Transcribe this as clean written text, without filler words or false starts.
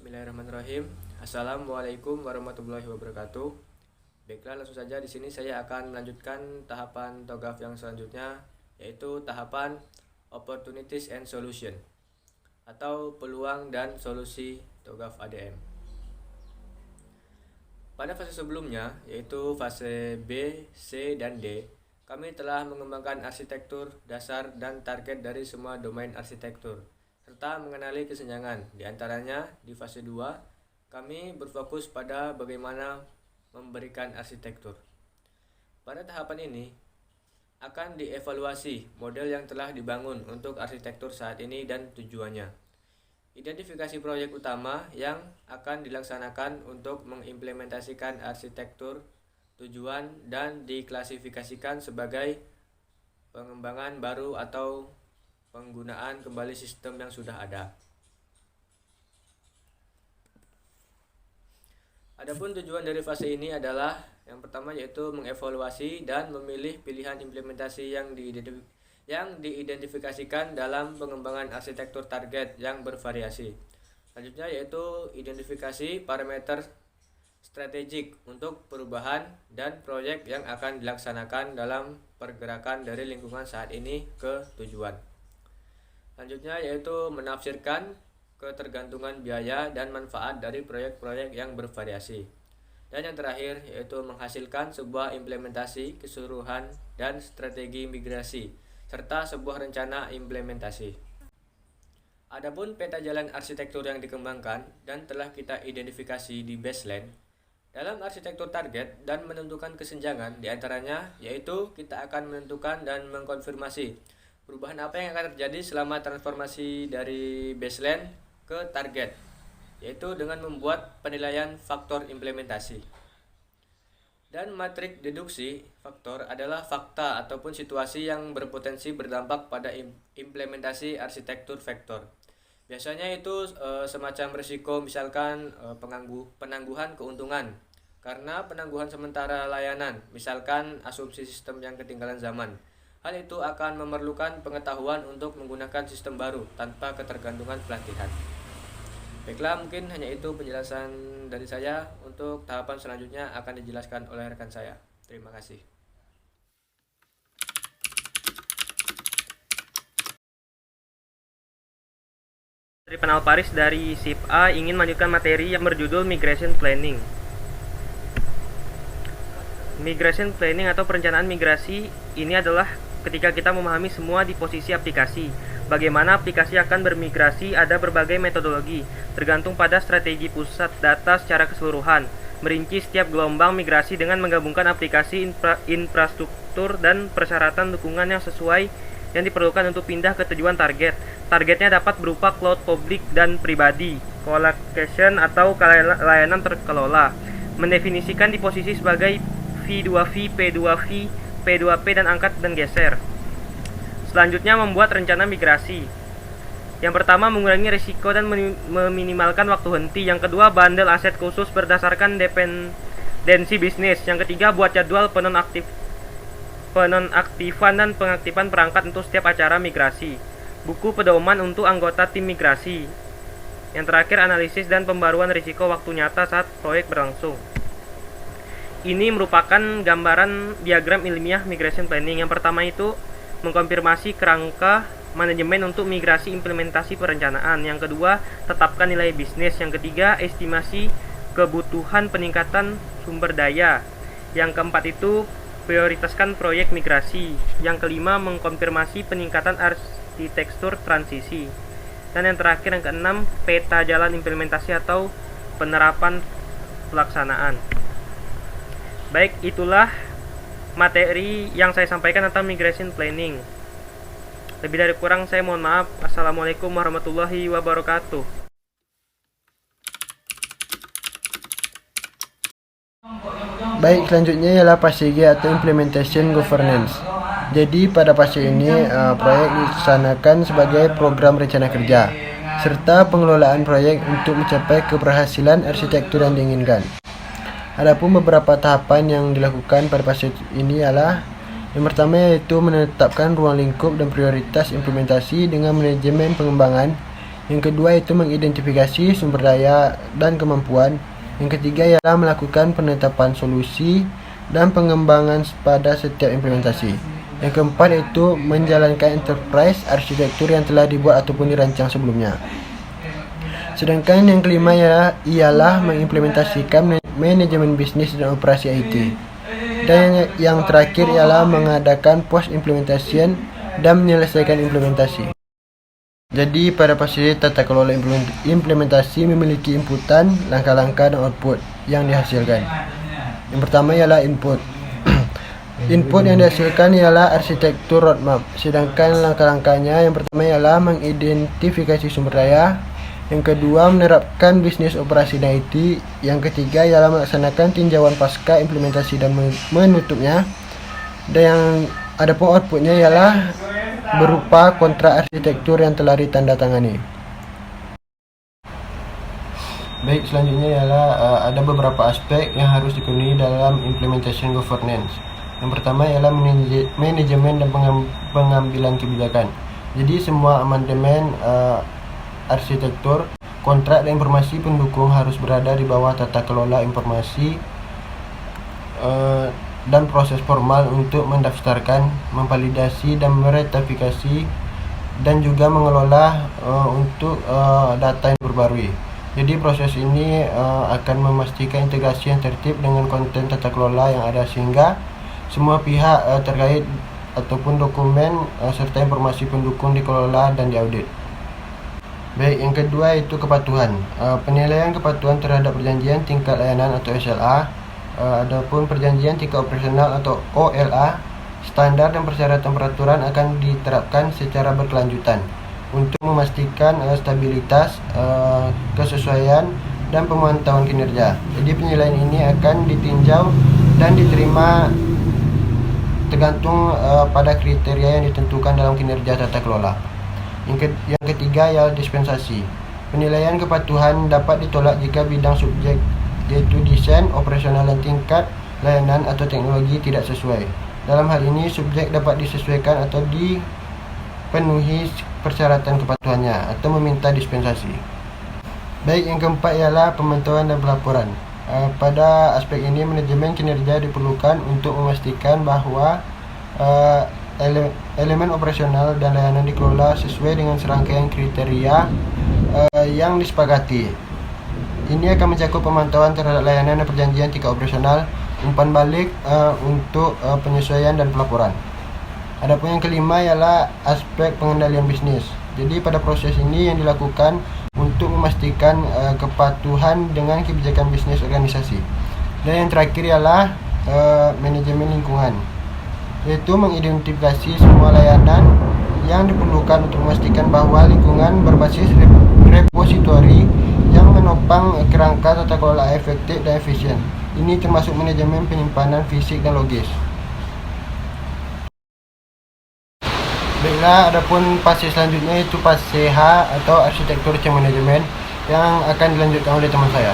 Bismillahirrahmanirrahim. Assalamualaikum warahmatullahi wabarakatuh. Baiklah, langsung saja di sini saya akan melanjutkan tahapan TOGAF yang selanjutnya, yaitu tahapan Opportunities and Solution atau peluang dan solusi TOGAF ADM. Pada fase sebelumnya, yaitu fase B, C, dan D, kami telah mengembangkan arsitektur dasar dan target dari semua domain arsitektur serta mengenali kesenjangan. Di antaranya di fase 2, kami berfokus pada bagaimana memberikan arsitektur. Pada tahapan ini akan dievaluasi model yang telah dibangun untuk arsitektur saat ini dan tujuannya. Identifikasi proyek utama yang akan dilaksanakan untuk mengimplementasikan arsitektur, tujuan, dan diklasifikasikan sebagai pengembangan baru atau penggunaan kembali sistem yang sudah ada. Adapun tujuan dari fase ini adalah yang pertama, yaitu mengevaluasi dan memilih pilihan implementasi yang diidentifikasikan dalam pengembangan arsitektur target yang bervariasi. Selanjutnya yaitu identifikasi parameter strategik untuk perubahan dan proyek yang akan dilaksanakan dalam pergerakan dari lingkungan saat ini ke tujuan. Selanjutnya yaitu menafsirkan ketergantungan biaya dan manfaat dari proyek-proyek yang bervariasi. Dan yang terakhir yaitu menghasilkan sebuah implementasi keseluruhan dan strategi migrasi serta sebuah rencana implementasi. Adapun peta jalan arsitektur yang dikembangkan dan telah kita identifikasi di baseline dalam arsitektur target dan menentukan kesenjangan, diantaranya yaitu kita akan menentukan dan mengkonfirmasi perubahan apa yang akan terjadi selama transformasi dari baseline ke target, yaitu dengan membuat penilaian faktor implementasi. Dan matrik deduksi faktor adalah fakta ataupun situasi yang berpotensi berdampak pada implementasi arsitektur vektor. Biasanya itu semacam risiko, misalkan penangguhan keuntungan karena penangguhan sementara layanan, misalkan asumsi sistem yang ketinggalan zaman. Hal itu akan memerlukan pengetahuan untuk menggunakan sistem baru tanpa ketergantungan pelatihan. Baiklah, mungkin hanya itu penjelasan dari saya. Untuk tahapan selanjutnya akan dijelaskan oleh rekan saya. Terima kasih. Dari Panal Paris dari SIP A ingin melanjutkan materi yang berjudul Migration Planning. Migration Planning atau perencanaan migrasi ini adalah ketika kita memahami semua di posisi aplikasi. Bagaimana aplikasi akan bermigrasi, ada berbagai metodologi, tergantung pada strategi pusat data secara keseluruhan. Merinci setiap gelombang migrasi dengan menggabungkan aplikasi, infrastruktur, dan persyaratan dukungan yang sesuai yang diperlukan untuk pindah ke tujuan target. Targetnya dapat berupa cloud publik dan pribadi, colocation atau layanan terkelola. Mendefinisikan di posisi sebagai V2V, P2V, P2P, dan angkat dan geser. Selanjutnya membuat rencana migrasi. Yang pertama, mengurangi risiko dan meminimalkan waktu henti. Yang kedua, bundle aset khusus berdasarkan dependensi bisnis. Yang ketiga, buat jadwal penonaktifan dan pengaktifan perangkat untuk setiap acara migrasi. Buku pedoman untuk anggota tim migrasi. Yang terakhir, analisis dan pembaruan risiko waktu nyata saat proyek berlangsung. Ini merupakan gambaran diagram ilmiah migration planning. Yang pertama itu mengkonfirmasi kerangka manajemen untuk migrasi implementasi perencanaan. Yang kedua, tetapkan nilai bisnis. Yang ketiga, estimasi kebutuhan peningkatan sumber daya. Yang keempat itu prioritaskan proyek migrasi. Yang kelima, mengkonfirmasi peningkatan arsitektur transisi. Dan yang terakhir, yang keenam, peta jalan implementasi atau penerapan pelaksanaan. Baik, itulah materi yang saya sampaikan tentang migration planning. Lebih dari kurang saya mohon maaf. Assalamualaikum warahmatullahi wabarakatuh. Baik, selanjutnya ialah fase G atau Implementation Governance. Jadi pada fase ini proyek dilaksanakan sebagai program rencana kerja serta pengelolaan proyek untuk mencapai keberhasilan arsitektur yang diinginkan. Adapun beberapa tahapan yang dilakukan pada fase ini adalah yang pertama yaitu menetapkan ruang lingkup dan prioritas implementasi dengan manajemen pengembangan Yang kedua itu mengidentifikasi sumber daya dan kemampuan. Yang ketiga ialah melakukan penetapan solusi dan pengembangan pada setiap implementasi. Yang keempat itu menjalankan enterprise arsitektur yang telah dibuat ataupun dirancang sebelumnya. Sedangkan yang kelima ialah mengimplementasikan manajemen bisnis dan operasi IT. Dan yang terakhir ialah mengadakan post implementation dan menyelesaikan implementasi. Jadi pada fase tata kelola implementasi memiliki inputan, langkah-langkah dan output yang dihasilkan. Yang pertama ialah input. Input yang dihasilkan ialah arsitektur roadmap. Sedangkan langkah-langkahnya yang pertama ialah mengidentifikasi sumber daya. Yang kedua menerapkan bisnis operasi dan IT. Yang ketiga ialah melaksanakan tinjauan pasca implementasi dan menutupnya. Dan yang adapun outputnya ialah berupa kontrak arsitektur yang telah ditandatangani. Baik, selanjutnya ialah ada beberapa aspek yang harus dipenuhi dalam implementation governance. Yang pertama ialah manajemen dan pengambilan kebijakan. Jadi semua amandemen arsitektur, kontrak dan informasi pendukung harus berada di bawah tata kelola informasi dan proses formal untuk mendaftarkan, memvalidasi dan meratifikasi dan juga mengelola untuk data yang berbarui. Jadi proses ini akan memastikan integrasi yang tertib dengan konten tata kelola yang ada sehingga semua pihak terkait ataupun dokumen serta informasi pendukung dikelola dan diaudit. Baik, yang kedua itu kepatuhan. Penilaian kepatuhan terhadap perjanjian tingkat layanan atau SLA. Adapun perjanjian tingkat operasional atau OLA, standar dan persyaratan peraturan akan diterapkan secara berkelanjutan untuk memastikan stabilitas, kesesuaian, dan pemantauan kinerja. Jadi penilaian ini akan ditinjau dan diterima tergantung pada kriteria yang ditentukan dalam kinerja tata kelola. Yang ketiga ialah dispensasi. Penilaian kepatuhan dapat ditolak jika bidang subjek yaitu desain, operasional dan tingkat layanan atau teknologi tidak sesuai. Dalam hal ini, subjek dapat disesuaikan atau dipenuhi persyaratan kepatuhannya atau meminta dispensasi. Baik, yang keempat ialah pemantauan dan pelaporan. Pada aspek ini, manajemen kinerja diperlukan untuk memastikan bahwa elemen operasional dan layanan dikelola sesuai dengan serangkaian kriteria yang disepakati. Ini akan mencakup pemantauan terhadap layanan dan perjanjian tingkat operasional, umpan balik untuk penyesuaian dan pelaporan. Adapun yang kelima ialah aspek pengendalian bisnis. Jadi pada proses ini yang dilakukan untuk memastikan kepatuhan dengan kebijakan bisnis organisasi. Dan yang terakhir ialah manajemen lingkungan, yaitu mengidentifikasi semua layanan yang diperlukan untuk memastikan bahwa lingkungan berbasis repositori yang menopang kerangka tata kelola efektif dan efisien. Ini termasuk manajemen penyimpanan fisik dan logis. Baiklah, adapun fase selanjutnya itu fase H atau arsitektur change management yang akan dilanjutkan oleh teman saya.